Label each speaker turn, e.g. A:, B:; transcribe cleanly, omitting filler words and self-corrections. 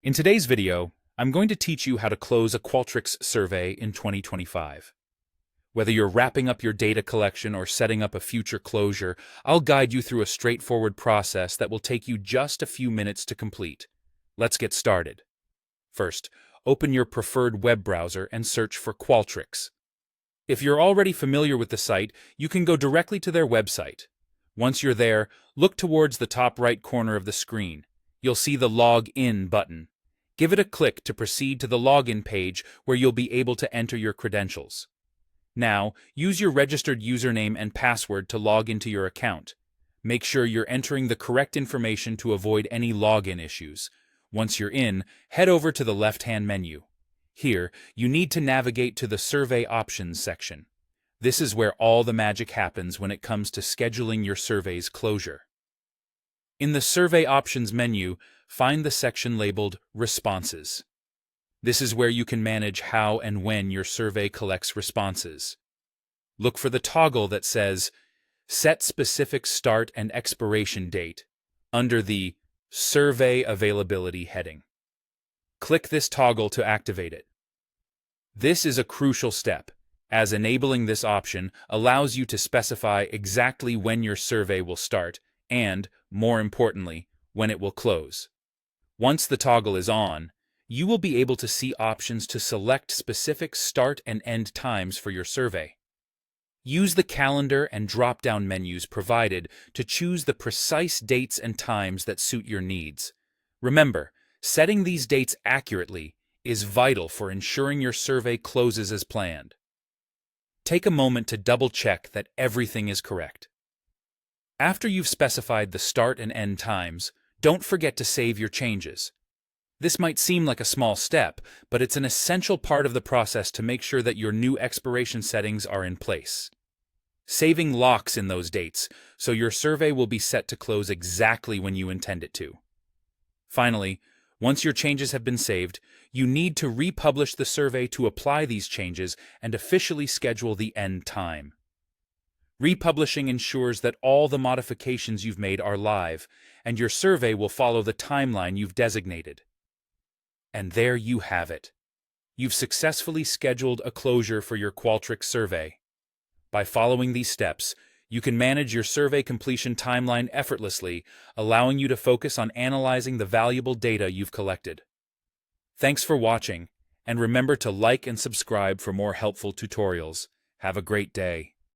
A: In today's video, I'm going to teach you how to close a Qualtrics survey in 2025. Whether you're wrapping up your data collection or setting up a future closure, I'll guide you through a straightforward process that will take you just a few minutes to complete. Let's get started. First, open your preferred web browser and search for Qualtrics. If you're already familiar with the site, you can go directly to their website. Once you're there, look towards the top right corner of the screen. You'll see the Log In button. Give it a click to proceed to the login page where you'll be able to enter your credentials. Now, use your registered username and password to log into your account. Make sure you're entering the correct information to avoid any login issues. Once you're in, head over to the left-hand menu. Here, you need to navigate to the Survey Options section. This is where all the magic happens when it comes to scheduling your survey's closure. In the Survey Options menu, find the section labeled Responses. This is where you can manage how and when your survey collects responses. Look for the toggle that says Set Specific Start and Expiration Date under the Survey Availability heading. Click this toggle to activate it. This is a crucial step, as enabling this option allows you to specify exactly when your survey will start and, more importantly, when it will close. Once the toggle is on, you will be able to see options to select specific start and end times for your survey. Use the calendar and drop-down menus provided to choose the precise dates and times that suit your needs. Remember, setting these dates accurately is vital for ensuring your survey closes as planned. Take a moment to double-check that everything is correct. After you've specified the start and end times, don't forget to save your changes. This might seem like a small step, but it's an essential part of the process to make sure that your new expiration settings are in place. Saving locks in those dates, so your survey will be set to close exactly when you intend it to. Finally, once your changes have been saved, you need to republish the survey to apply these changes and officially schedule the end time. Republishing ensures that all the modifications you've made are live, and your survey will follow the timeline you've designated. And there you have it. You've successfully scheduled a closure for your Qualtrics survey. By following these steps, you can manage your survey completion timeline effortlessly, allowing you to focus on analyzing the valuable data you've collected. Thanks for watching, and remember to like and subscribe for more helpful tutorials. Have a great day.